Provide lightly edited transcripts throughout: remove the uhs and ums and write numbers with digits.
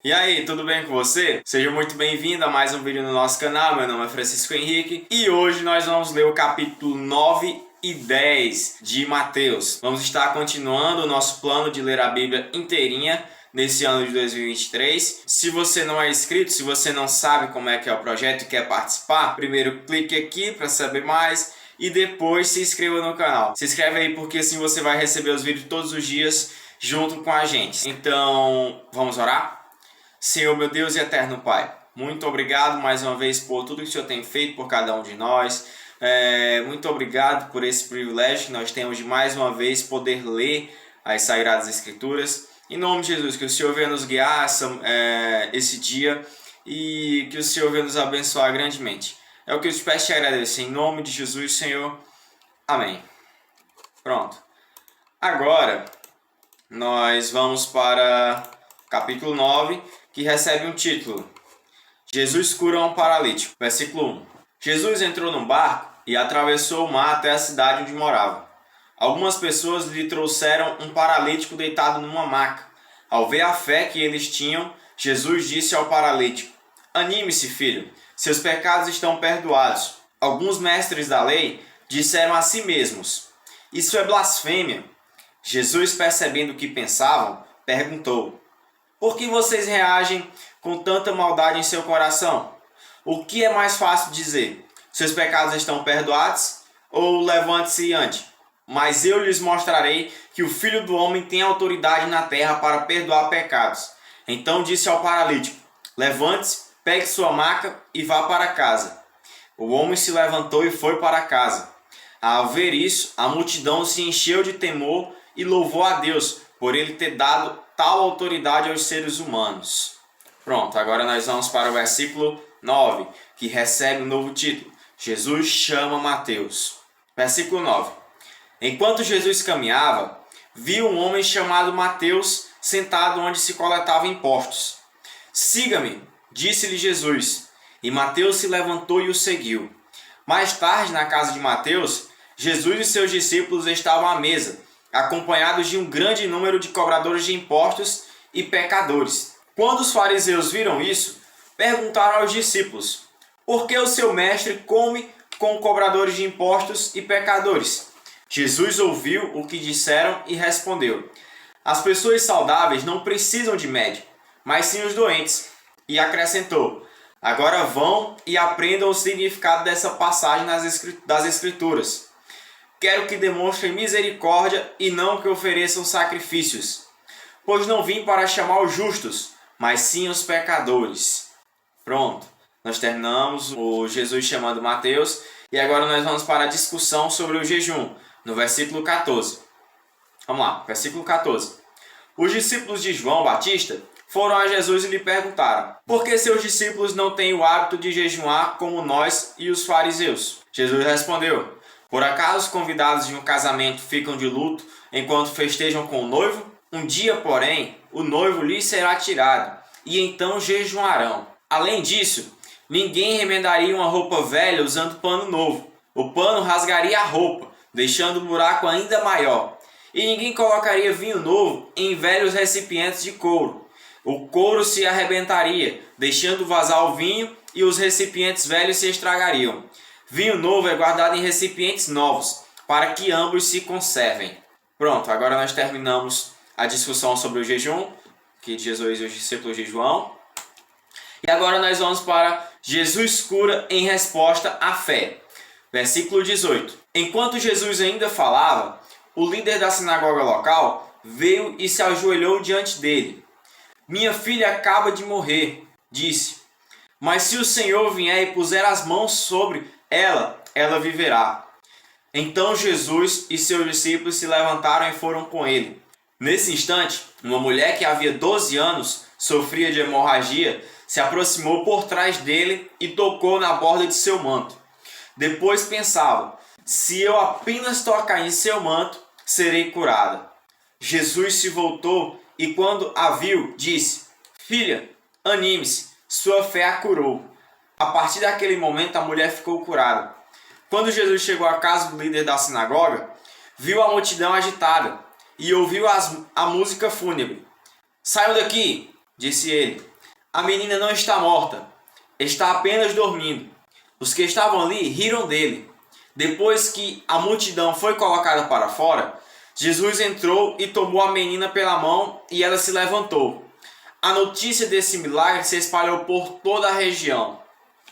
E aí, tudo bem com você? Seja muito bem-vindo a mais um vídeo no nosso canal. Meu nome é Francisco Henrique e hoje nós vamos ler o capítulo 9 e 10 de Mateus. Vamos estar continuando o nosso plano de ler a Bíblia inteirinha nesse ano de 2023. Se você não é inscrito, se você não sabe como é que é o projeto e quer participar, primeiro clique aqui para saber mais e depois se inscreva no canal. Se inscreve aí porque assim você vai receber os vídeos todos os dias junto com a gente. Então, vamos orar? Senhor, meu Deus e eterno Pai, muito obrigado mais uma vez por tudo que o Senhor tem feito por cada um de nós. Muito obrigado por esse privilégio que nós temos de mais uma vez poder ler as Sagradas Escrituras. Em nome de Jesus, que o Senhor venha nos guiar esse dia e que o Senhor venha nos abençoar grandemente. É o que eu te peço e te agradeço. Em nome de Jesus, Senhor. Amém. Pronto. Agora, nós vamos para capítulo 9, que recebe um título: Jesus cura um paralítico. Versículo 1. Jesus entrou num barco e atravessou o mar até a cidade onde morava. Algumas pessoas lhe trouxeram um paralítico deitado numa maca. Ao ver a fé que eles tinham, Jesus disse ao paralítico: Anime-se, filho, seus pecados estão perdoados. Alguns mestres da lei disseram a si mesmos: Isso é blasfêmia. Jesus, percebendo o que pensavam, perguntou: Por que vocês reagem com tanta maldade em seu coração? O que é mais fácil dizer? Seus pecados estão perdoados? Ou levante-se e ande? Mas eu lhes mostrarei que o Filho do Homem tem autoridade na terra para perdoar pecados. Então disse ao paralítico: Levante-se, pegue sua maca e vá para casa. O homem se levantou e foi para casa. Ao ver isso, a multidão se encheu de temor e louvou a Deus por ele ter dado tal autoridade aos seres humanos. Pronto, agora nós vamos para o versículo 9, que recebe um novo título: Jesus chama Mateus. Versículo 9. Enquanto Jesus caminhava, viu um homem chamado Mateus sentado onde se coletavam impostos. Siga-me, disse-lhe Jesus, e Mateus se levantou e o seguiu. Mais tarde, na casa de Mateus, Jesus e seus discípulos estavam à mesa, acompanhados de um grande número de cobradores de impostos e pecadores. Quando os fariseus viram isso, perguntaram aos discípulos: Por que o seu mestre come com cobradores de impostos e pecadores? Jesus ouviu o que disseram e respondeu: As pessoas saudáveis não precisam de médico, mas sim os doentes. E acrescentou: Agora vão e aprendam o significado dessa passagem das Escrituras. Quero que demonstrem misericórdia e não que ofereçam sacrifícios, pois não vim para chamar os justos, mas sim os pecadores. Pronto, nós terminamos o Jesus chamando Mateus e agora nós vamos para a discussão sobre o jejum, no versículo 14. Vamos lá, versículo 14. Os discípulos de João Batista foram a Jesus e lhe perguntaram: Por que seus discípulos não têm o hábito de jejuar como nós e os fariseus? Jesus respondeu: Por acaso os convidados de um casamento ficam de luto enquanto festejam com o noivo? Um dia, porém, o noivo lhes será tirado, e então jejuarão. Além disso, ninguém remendaria uma roupa velha usando pano novo. O pano rasgaria a roupa, deixando o buraco ainda maior. E ninguém colocaria vinho novo em velhos recipientes de couro. O couro se arrebentaria, deixando vazar o vinho, e os recipientes velhos se estragariam. Vinho novo é guardado em recipientes novos, para que ambos se conservem. Pronto, agora nós terminamos a discussão sobre o jejum, que Jesus e os discípulos de João. E agora nós vamos para Jesus cura em resposta à fé. Versículo 18. Enquanto Jesus ainda falava, o líder da sinagoga local veio e se ajoelhou diante dele. Minha filha acaba de morrer, disse. Mas se o Senhor vier e puser as mãos sobre ela viverá. Então Jesus e seus discípulos se levantaram e foram com ele. Nesse instante, uma mulher que havia 12 anos sofria de hemorragia se aproximou por trás dele e tocou na borda de seu manto. Depois pensava: se eu apenas tocar em seu manto, serei curada. Jesus se voltou e quando a viu, disse: Filha, anime-se, sua fé a curou. A partir daquele momento, a mulher ficou curada. Quando Jesus chegou à casa do líder da sinagoga, viu a multidão agitada e ouviu a música fúnebre. Saiam daqui, disse ele. A menina não está morta, está apenas dormindo. Os que estavam ali riram dele. Depois que a multidão foi colocada para fora, Jesus entrou e tomou a menina pela mão e ela se levantou. A notícia desse milagre se espalhou por toda a região.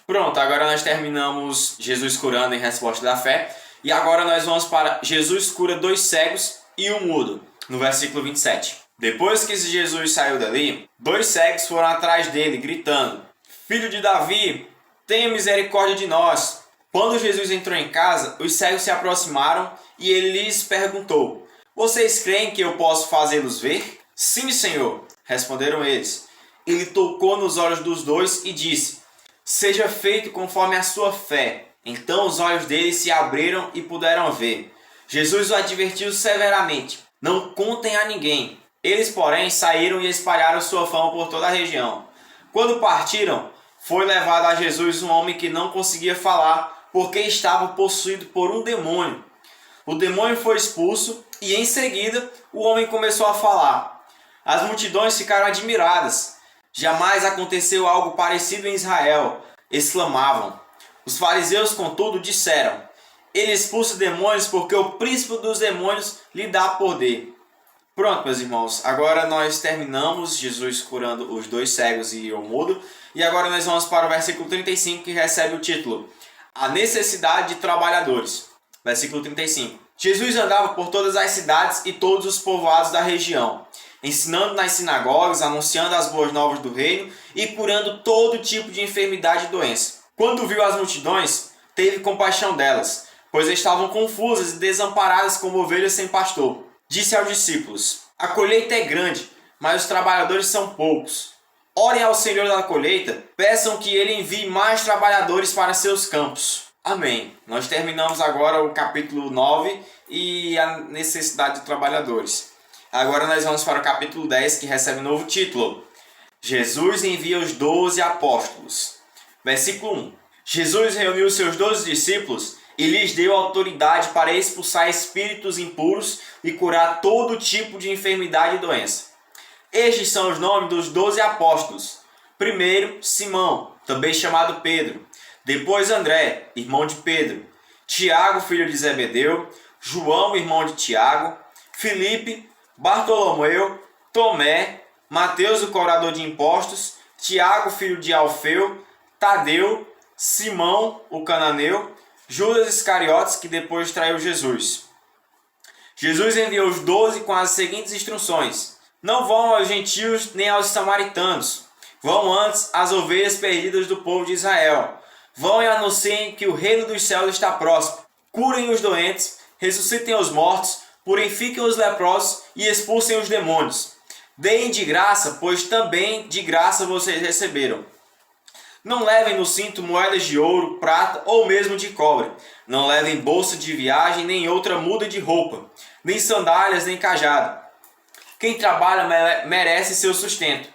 Pronto, agora nós terminamos Jesus curando em resposta da fé. E agora nós vamos para Jesus cura 2 cegos e um mudo, no versículo 27. Depois que Jesus saiu dali, 2 cegos foram atrás dele, gritando: Filho de Davi, tenha misericórdia de nós. Quando Jesus entrou em casa, os cegos se aproximaram e ele lhes perguntou: Vocês creem que eu posso fazê-los ver? Sim, Senhor, responderam eles. Ele tocou nos olhos dos dois e disse: Seja feito conforme a sua fé. Então os olhos deles se abriram e puderam ver. Jesus o advertiu severamente: Não contem a ninguém. Eles, porém, saíram e espalharam sua fama por toda a região. Quando partiram, foi levado a Jesus um homem que não conseguia falar, porque estava possuído por um demônio. O demônio foi expulso e, em seguida, o homem começou a falar. As multidões ficaram admiradas. Jamais aconteceu algo parecido em Israel, exclamavam. Os fariseus, contudo, disseram: Ele expulsa demônios porque o príncipe dos demônios lhe dá poder. Pronto, meus irmãos, agora nós terminamos Jesus curando os 2 cegos e o mudo. E agora nós vamos para o versículo 35, que recebe o título: A necessidade de trabalhadores. Versículo 35. Jesus andava por todas as cidades e todos os povoados da região, ensinando nas sinagogas, anunciando as boas novas do reino e curando todo tipo de enfermidade e doença. Quando viu as multidões, teve compaixão delas, pois estavam confusas e desamparadas como ovelhas sem pastor. Disse aos discípulos: A colheita é grande, mas os trabalhadores são poucos. Orem ao Senhor da colheita, peçam que Ele envie mais trabalhadores para seus campos. Amém. Nós terminamos agora o capítulo 9 e a necessidade de trabalhadores. Agora nós vamos para o capítulo 10, que recebe um novo título: Jesus envia os 12 apóstolos. Versículo 1. Jesus reuniu seus 12 discípulos e lhes deu autoridade para expulsar espíritos impuros e curar todo tipo de enfermidade e doença. Estes são os nomes dos 12 apóstolos. Primeiro, Simão, também chamado Pedro. Depois André, irmão de Pedro. Tiago, filho de Zebedeu. João, irmão de Tiago. Filipe, Bartolomeu, Tomé, Mateus, o cobrador de impostos. Tiago, filho de Alfeu. Tadeu, Simão, o cananeu. Judas Iscariotes, que depois traiu Jesus. Jesus enviou os 12 com as seguintes instruções: Não vão aos gentios nem aos samaritanos. Vão antes às ovelhas perdidas do povo de Israel. Vão e anunciem que o reino dos céus está próximo. Curem os doentes, ressuscitem os mortos, purifiquem os leprosos e expulsem os demônios. Deem de graça, pois também de graça vocês receberam. Não levem no cinto moedas de ouro, prata ou mesmo de cobre. Não levem bolsa de viagem, nem outra muda de roupa, nem sandálias, nem cajado. Quem trabalha merece seu sustento.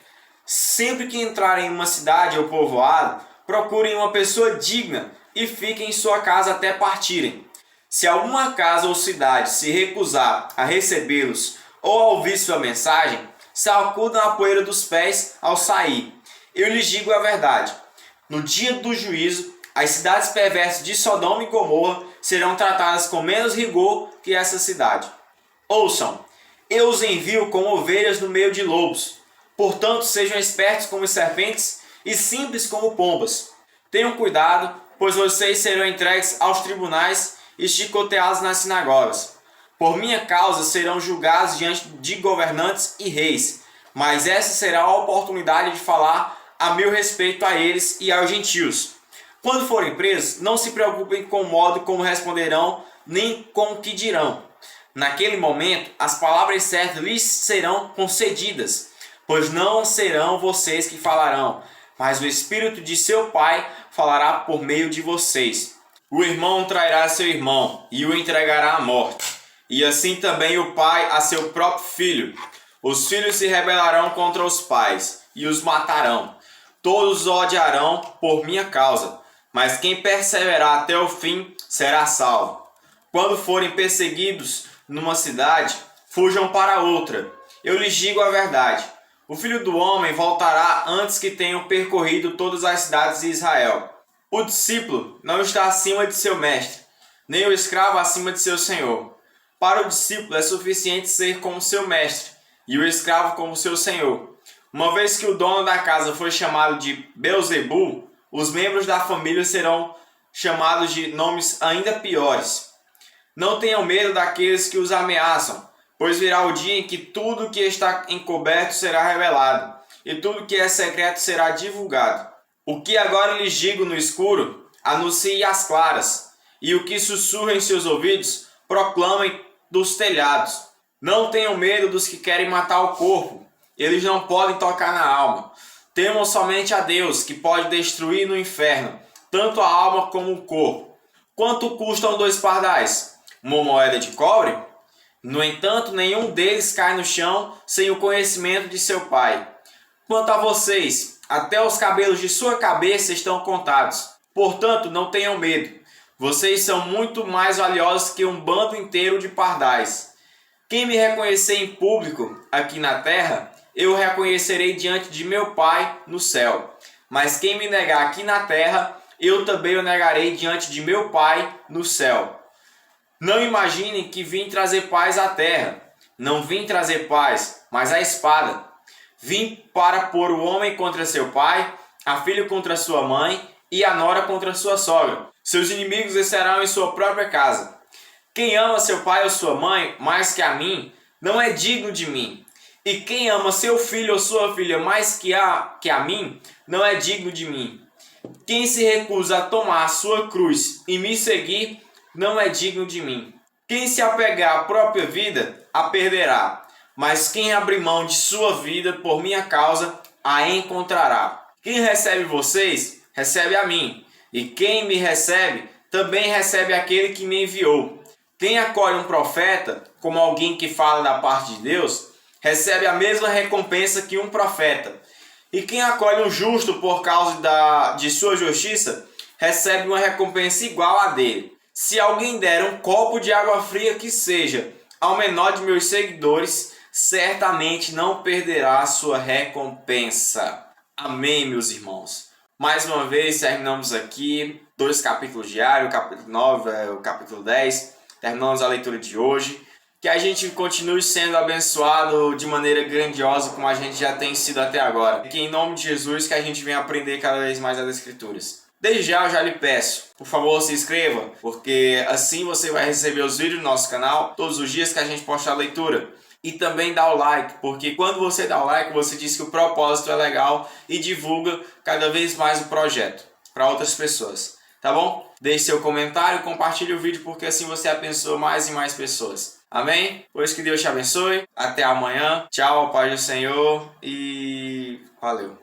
Sempre que entrarem em uma cidade ou povoado, procurem uma pessoa digna e fiquem em sua casa até partirem. Se alguma casa ou cidade se recusar a recebê-los ou a ouvir sua mensagem, sacudam a poeira dos pés ao sair. Eu lhes digo a verdade. No dia do juízo, as cidades perversas de Sodoma e Gomorra serão tratadas com menos rigor que essa cidade. Ouçam, eu os envio como ovelhas no meio de lobos. Portanto, sejam espertos como serpentes e simples como pombas. Tenham cuidado, pois vocês serão entregues aos tribunais e chicoteados nas sinagogas. Por minha causa serão julgados diante de governantes e reis, mas essa será a oportunidade de falar a meu respeito a eles e aos gentios. Quando forem presos, não se preocupem com o modo como responderão, nem com o que dirão. Naquele momento, as palavras certas lhes serão concedidas, pois não serão vocês que falarão, mas o Espírito de seu Pai falará por meio de vocês. O irmão trairá seu irmão e o entregará à morte, e assim também o pai a seu próprio filho. Os filhos se rebelarão contra os pais e os matarão. Todos os odiarão por minha causa, mas quem perseverar até o fim será salvo. Quando forem perseguidos numa cidade, fujam para outra. Eu lhes digo a verdade. O Filho do Homem voltará antes que tenham percorrido todas as cidades de Israel. O discípulo não está acima de seu mestre, nem o escravo acima de seu senhor. Para o discípulo é suficiente ser como seu mestre, e o escravo como seu senhor. Uma vez que o dono da casa foi chamado de Beelzebul, os membros da família serão chamados de nomes ainda piores. Não tenham medo daqueles que os ameaçam, pois virá o dia em que tudo que está encoberto será revelado, e tudo que é secreto será divulgado. O que agora lhes digo no escuro, anuncie às claras, e o que sussurra em seus ouvidos, proclamem dos telhados. Não tenham medo dos que querem matar o corpo, eles não podem tocar na alma. Temam somente a Deus, que pode destruir no inferno tanto a alma como o corpo. Quanto custam 2 pardais? Uma moeda de cobre? No entanto, nenhum deles cai no chão sem o conhecimento de seu Pai. Quanto a vocês, até os cabelos de sua cabeça estão contados. Portanto, não tenham medo. Vocês são muito mais valiosos que um bando inteiro de pardais. Quem me reconhecer em público aqui na terra, eu o reconhecerei diante de meu Pai no céu. Mas quem me negar aqui na terra, eu também o negarei diante de meu Pai no céu. Não imaginem que vim trazer paz à terra. Não vim trazer paz, mas a espada. Vim para pôr o homem contra seu pai, a filha contra sua mãe e a nora contra sua sogra. Seus inimigos estarão em sua própria casa. Quem ama seu pai ou sua mãe mais que a mim, não é digno de mim. E quem ama seu filho ou sua filha mais que a mim, não é digno de mim. Quem se recusa a tomar a sua cruz e me seguir, não é digno de mim. Quem se apegar à própria vida, a perderá. Mas quem abrir mão de sua vida por minha causa, a encontrará. Quem recebe vocês, recebe a mim. E quem me recebe, também recebe aquele que me enviou. Quem acolhe um profeta, como alguém que fala da parte de Deus, recebe a mesma recompensa que um profeta. E quem acolhe um justo por causa de sua justiça, recebe uma recompensa igual a dele. Se alguém der um copo de água fria que seja ao menor de meus seguidores, certamente não perderá a sua recompensa. Amém, meus irmãos. Mais uma vez, terminamos aqui 2 capítulos diários, o capítulo 9, o capítulo 10. Terminamos a leitura de hoje. Que a gente continue sendo abençoado de maneira grandiosa como a gente já tem sido até agora. Que em nome de Jesus que a gente venha aprender cada vez mais as Escrituras. Desde já eu já lhe peço, por favor se inscreva, porque assim você vai receber os vídeos do nosso canal todos os dias que a gente postar a leitura. E também dá o like, porque quando você dá o like, você diz que o propósito é legal e divulga cada vez mais o projeto para outras pessoas. Tá bom? Deixe seu comentário e compartilhe o vídeo, porque assim você abençoa mais e mais pessoas. Amém? Pois que Deus te abençoe. Até amanhã. Tchau, Pai do Senhor e valeu.